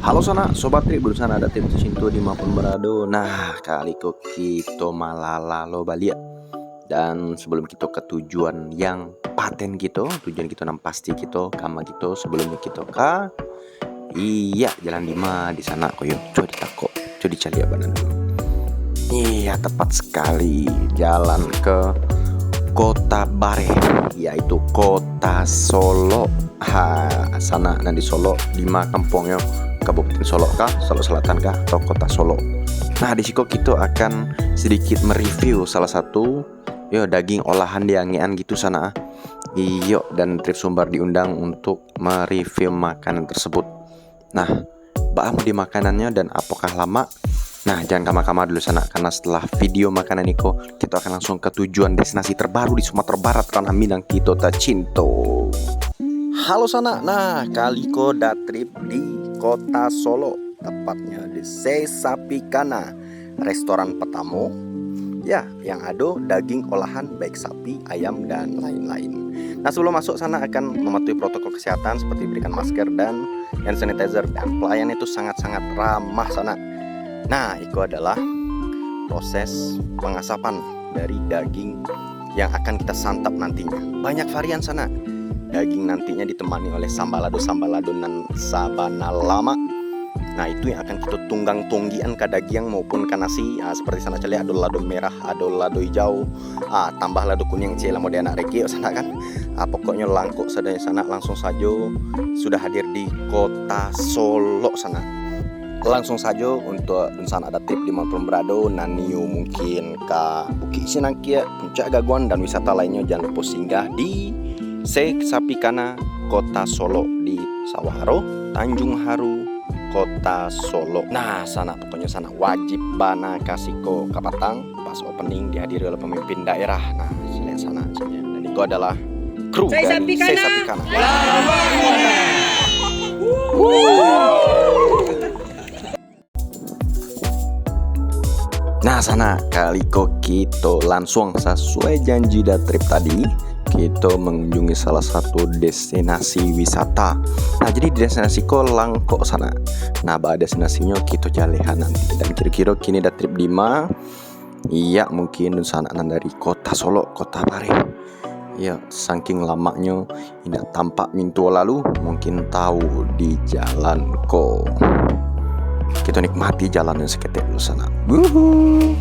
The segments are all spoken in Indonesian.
Halo sana sobat trip berusaha ada tim tercintu di maupun berado. Nah kali ko kita malala lo balia. Dan sebelum kita ke tujuan yang paten gitu, tujuan kita nam pasti kita kama gitu sebelumnya kita ka iya jalan lima di sana koyo coba ditako coba dicari apa dulu. Iya tepat sekali jalan ke Kota Bare, yaitu Kota Solo. Sana nanti Solo 5 kampungnya Kabupaten Solo kah, Solo Selatan kah, atau Kota Solo. Nah di sini kita akan sedikit mereview salah satu daging olahan di Angean gitu sana. Iyo dan Trip Sumbar diundang untuk mereview makanan tersebut. Nah, mau di makanannya dan apakah lama? Nah jangan kama-kama dulu sana, karena setelah video makanan Niko kita akan langsung ke tujuan destinasi terbaru di Sumatera Barat karena Minang kita tercinto. Halo sana, nah kali ko trip di Kota Solo, tepatnya di Sesapikana, restoran pertama ya yang ada daging olahan baik sapi, ayam dan lain-lain. Nah sebelum masuk sana akan mematuhi protokol kesehatan seperti berikan masker dan hand sanitizer, dan pelayan itu sangat-sangat ramah sana. Nah, itu adalah proses pengasapan dari daging yang akan kita santap nantinya. Banyak varian sana. Daging nantinya ditemani oleh sambal lado dan sabana lama. Nah, itu yang akan kita tunggang-tunggian ke daging maupun ke nasi. Seperti sana celi ada lado merah, ada lado hijau, tambah lado kuning cila mau anak reki sana kan. Pokoknya langkuk sadaya sana langsung saja sudah hadir di Kota Solo sana. Langsung saja untuk sana ada trip di Mampung Berado, Naniu mungkin ke Bukit Sinangkia, Puncak Gaguan dan wisata lainnya jangan lupa singgah di Sesapikana Kota Solo di Sawaharo, Tanjung Haru, Kota Solo. Nah sana pokoknya sana wajib bana kasiko kapatang pas opening dihadiri oleh pemimpin daerah. Nah lihat sana sini. Dan itu adalah kru dari Sesapikana. Nah sana kali kok kita langsung sesuai janji dan trip tadi kita mengunjungi salah satu destinasi wisata. Nah jadi destinasi kok langkok sana. Nah pada destinasinya kita jalehan nanti. Dan kira-kira kini ada trip di mana? Iya mungkin sana dari Kota Solo, Kota Bare. Ya saking lamanya tidak tampak mintu lalu mungkin tahu di jalan kok. Kita nikmati jalan yang seketik dulu sana. Wuhuu.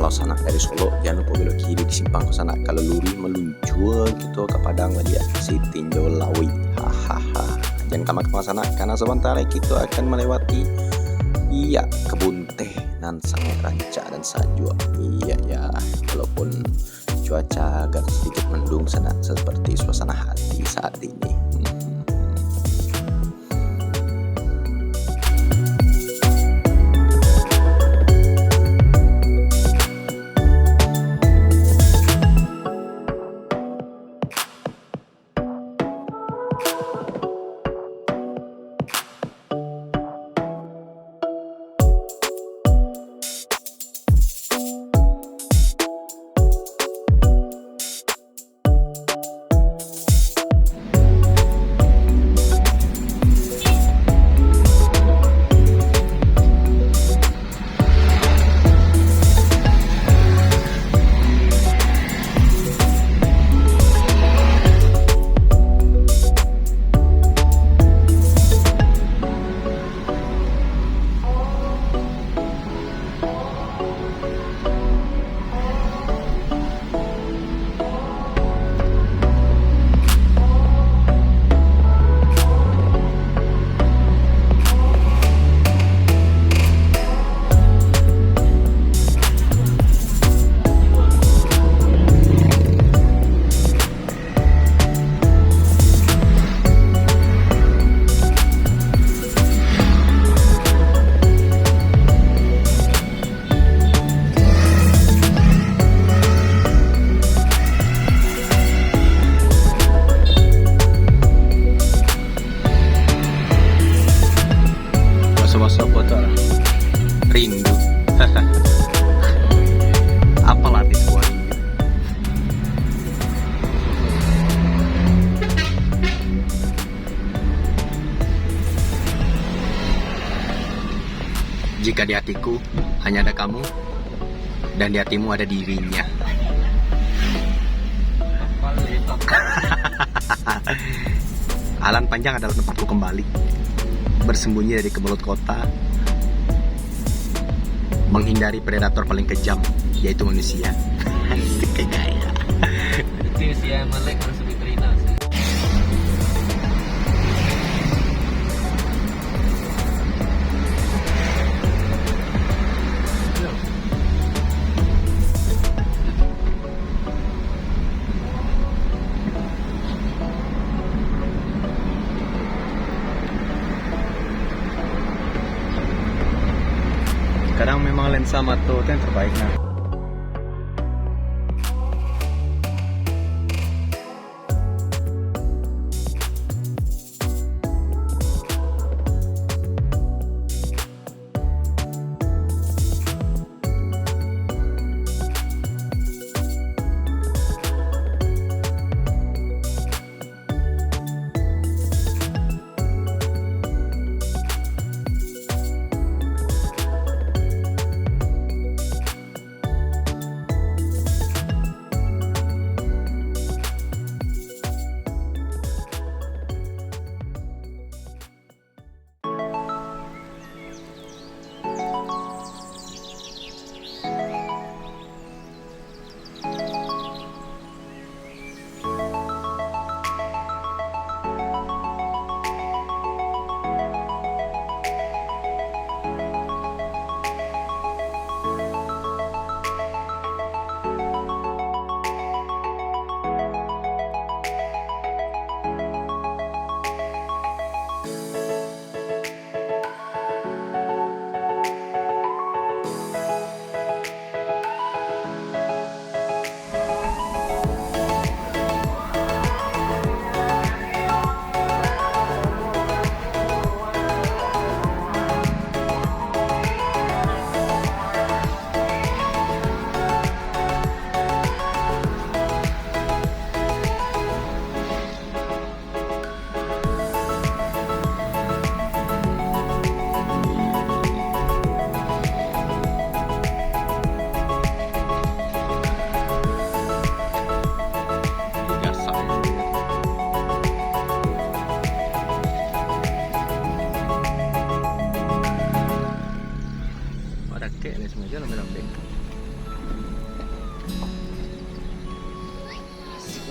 Sana dari Solo jangan lupa belok kiri di simpang ke sana, kalau luri meluncur gitu ke Padang dia si Tinjau Lawi. Hahaha jangan kama-kama sana karena sebentar lagi kita akan melewati kebun teh nan sangat ranca dan sajwa. Iya ya walaupun cuaca agak sedikit mendung sana seperti suasana hati saat ini. Jika di hatiku hanya ada kamu, dan di hatimu ada dirinya. Alan Panjang adalah tempatku kembali, bersembunyi dari kemelut kota, menghindari predator paling kejam, yaitu manusia. Asik kayak Itu usia melek harus diterima sih. Kadang memang lensa mato itu yang terbaik nah.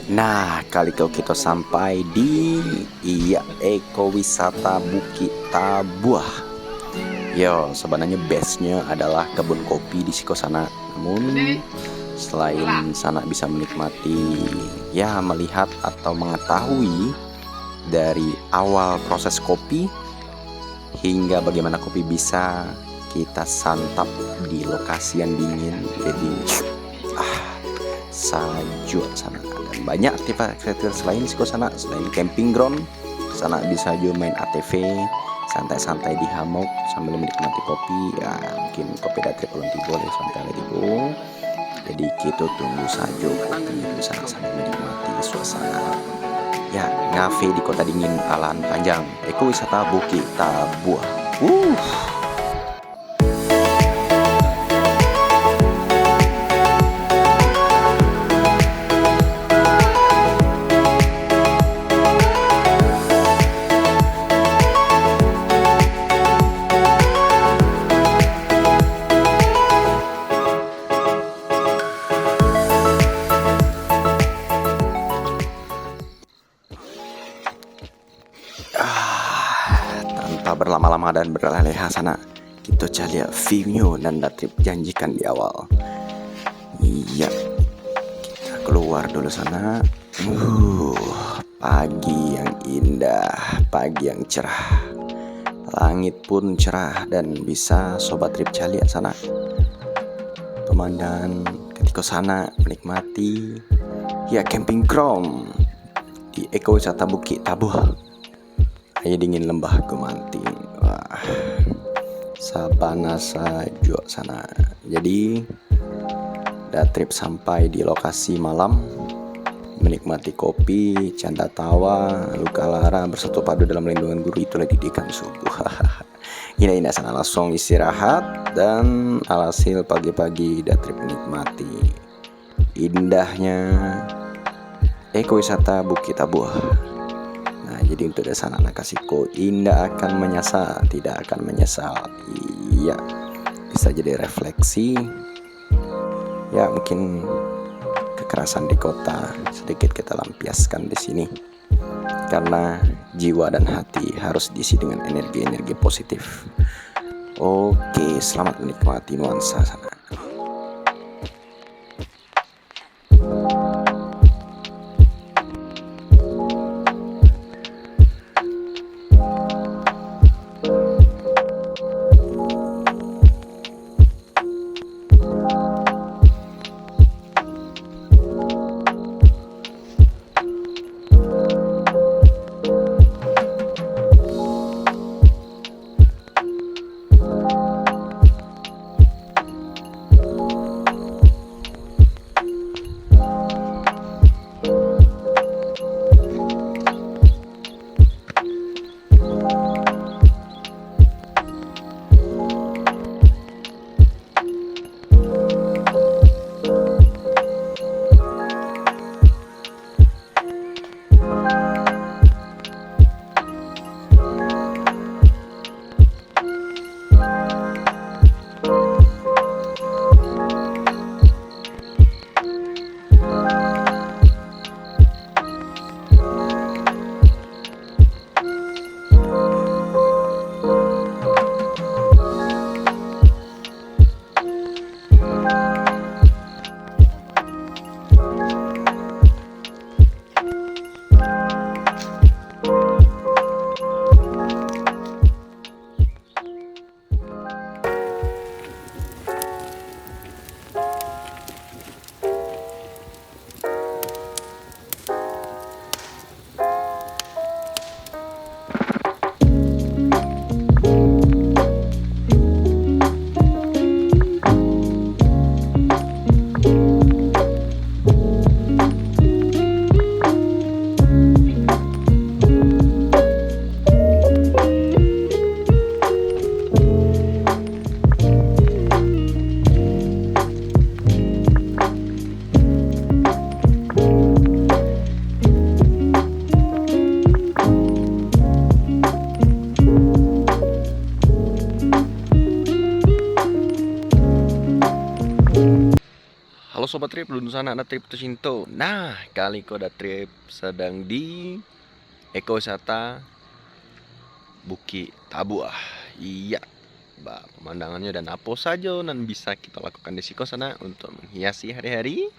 Nah, kali kita sampai di ekowisata Bukit Tabuah. Yo, sebenarnya base-nya adalah kebun kopi di Siko sana. Namun selain sana bisa menikmati, ya melihat atau mengetahui dari awal proses kopi hingga bagaimana kopi bisa kita santap di lokasi yang dingin. Jadi salju sana. Dan banyak aktivitas lain di Siko sana selain camping ground. Sana bisa juga main ATV, santai-santai di hammock sambil menikmati kopi. Ya mungkin kopi datrip belum boleh santai lagi bro. Jadi kita tunggu saja kopi bisa sambil menikmati suasana ya ngafe di kota dingin Alan Panjang, ekowisata Bukit Tabuah. Tanpa berlama-lama dan berleha sana, kita cari view-nya dan datrip janjikan di awal. Iya, kita keluar dulu sana. Pagi yang indah, pagi yang cerah, langit pun cerah dan bisa sobat trip calia sana. Pemandangan ketika sana menikmati ya camping ground di ekowisata Bukit Tabuah. Air dingin lembah Gumanting. Wah, sabana saja sana. Jadi datrip sampai di lokasi malam, menikmati kopi, canda tawa, luka lara bersatu padu dalam lindungan guru, itulah didikan subuh. Indah-indah sana, langsung istirahat. Dan alhasil pagi-pagi Datrip menikmati indahnya ekowisata Bukit Tabuh. Nah, jadi untuk dasar anak kasihku, indah akan menyesal, tidak akan menyesal. Iya, bisa jadi refleksi. Ya, mungkin kekerasan di kota sedikit kita lampiaskan di sini. Karena jiwa dan hati harus diisi dengan energi-energi positif. Oke, selamat menikmati nuansa sana. Halo Sobat Trip, belum sana ada trip tercinta. Nah, kali kau ada trip sedang di ekowisata Bukit Tabuh. Iya, pemandangannya dan apa saja yang bisa kita lakukan di siko sana untuk menghiasi hari-hari.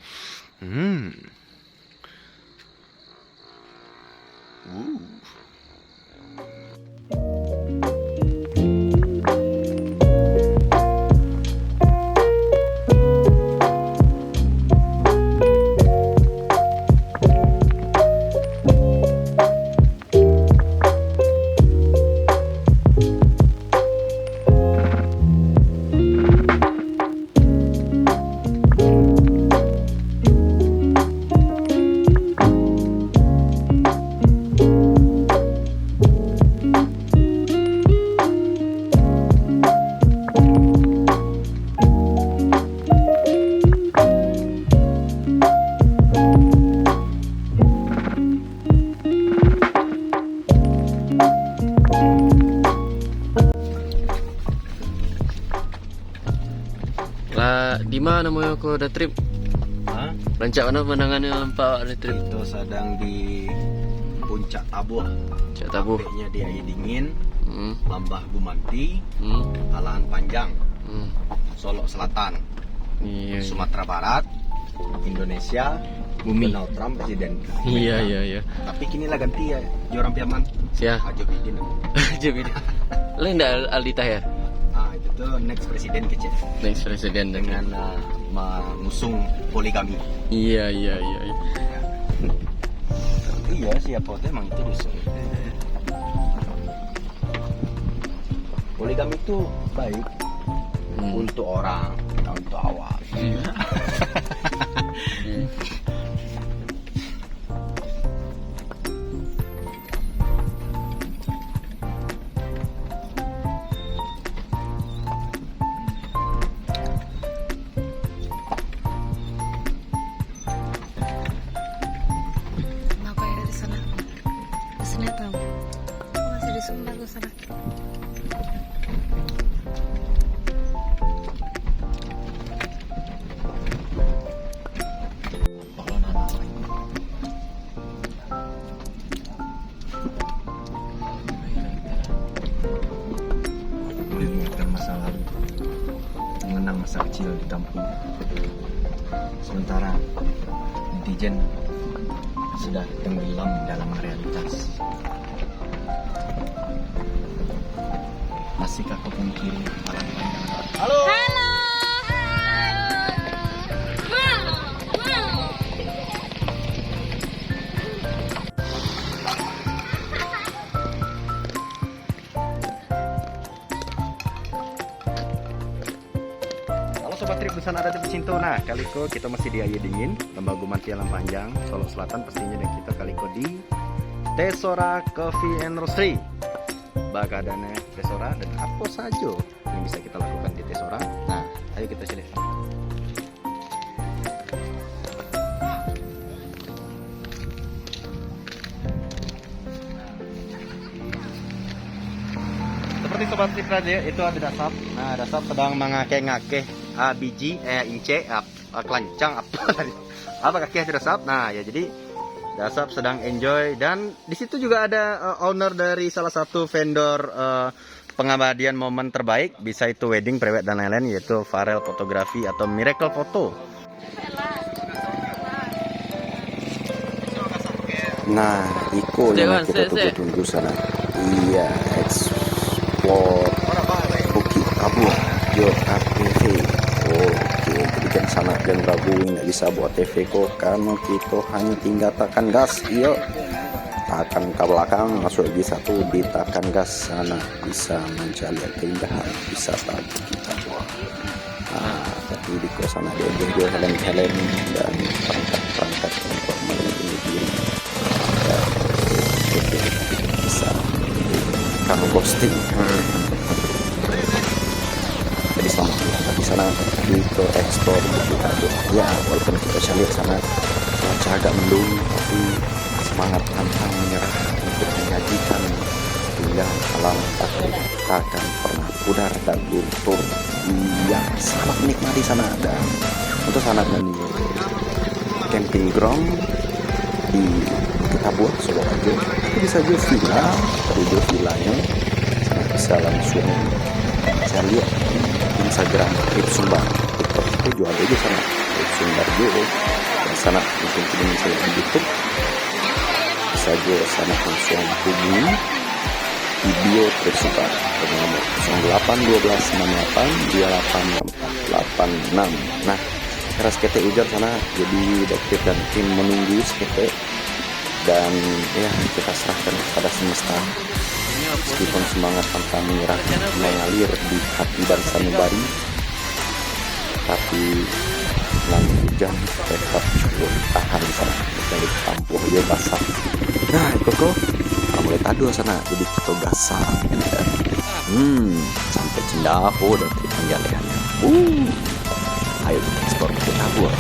Lah, di mana mau kau ada trip? Hah? Rancak mana pemandangannya nampak ada trip? Itu sedang di Puncak Tabuh. Cak Tabuh. Sampainya di air dingin, Hmm. Lambah Bumanti, Hmm. Alahan Panjang, Hmm. Solok Selatan, Iya. Sumatera Barat, Indonesia, Bumi. Donald Trump presiden. Iya, iya, iya. Tapi kini lah ganti ya, Joram Piaman, Siap. Ajo Bidin. Jadi lain enggak Aldi Tahir? Ah, itu tuh next presiden kecil Next presiden dengan mengusung poligami. Iya, iya, iya. Iya. Iya, siapa tuh emang itu diusung. Poligami itu baik untuk orang, tidak untuk awak. bagus sana. Mengingatkan masa lalu, mengenang masa kecil di kampung. Sementara netizen sudah tenggelam dalam realitas. Masihkah kau pungkiri malam panjang? Halo. Halo Sobat Trip Busana Adat Pecinto. Nah, kaliko kita masih di Aye Dingin, Lembaga Mantia Panjang, Solo Selatan pastinya, dan kita kaliko di Tesora Coffee and Roastery. Bagadane Tesora dan apa saja yang bisa kita lakukan di Tesora. Nah, ayo kita silik. Seperti Sobat Trip Radio, itu ada Dasap. Nah, Dasap sedang mengake-ngake biji ince kelancang apa tadi? Apa kaki ada Dasap. Nah, ya jadi Dasap sedang enjoy, dan di situ juga ada owner dari salah satu vendor pengabadian momen terbaik, bisa itu wedding, prewed dan lain-lain, yaitu Farel Fotografi atau Miracle Photo. Nah, Iko yang kita tunggu-tunggu sana. Iya, explore Bukit Kabur, JKTV. Oke, jadi kan sana dan Rabu nggak bisa buat TV kok, karena kita hanya tinggal tekan gas. Iya, tekan ke belakang masuk lagi satu, ditekan gas sana bisa mencari keindahan wisata kita. Nah, tapi di sana ada juga helm-helm dan perangkat-perangkat untuk melindungi diri. Bisa kamu posting. Jadi selamat di sana kita ekspor kita tuh. Ya, walaupun kita bisa lihat sana cuaca agak mendung, tapi semangat pantang menyerah untuk menyajikan keindahan alam takkan pernah pudar dan luntur. Iya, sangat menikmati sana. Dan untuk sana dan camping ground di kita buat Solo aja, itu bisa juga villa, dari dua villanya sana bisa langsung saya lihat di Instagram Trip Sumbar, TikTok itu jual aja sana Trip Sumbar juga. Dan sana mungkin tidak bisa di YouTube, bisa juga sana langsung hubungi video Trip Sumbar dengan nomor 0812682886. Nah, keras kete ujar sana, jadi dokter dan tim menunggu sekete, dan ya kita serahkan kepada semesta. Meskipun semangat pantang menyerah mengalir di hati dan sanubari, tapi langit hujan tetap cukup tahan sana dari kampuh dia basah. Nah, itu kok kamu lihat adu sana, jadi kita gasah dan sampai Cendapo dan Tripanjaleannya. Ayo kita ekspor ke Tabur.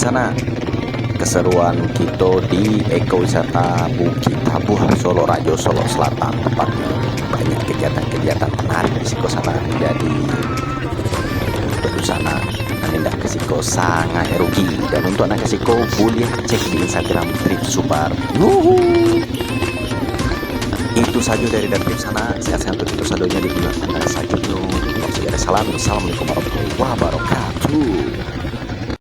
sana keseruan kita di ekowisata Bukit Tabuh Solo Rajo Solo Selatan, tempatnya banyak kegiatan-kegiatan menarik di siko sana. Jadi di sana anda ke siko sangat rugi, dan untuk anak ke siko boleh cek di Instagram Trip Super. Itu saja dari trip sana. Sehat-sehat untuk itu sadonya di bulan anda saja. Salam, assalamualaikum warahmatullahi wabarakatuh.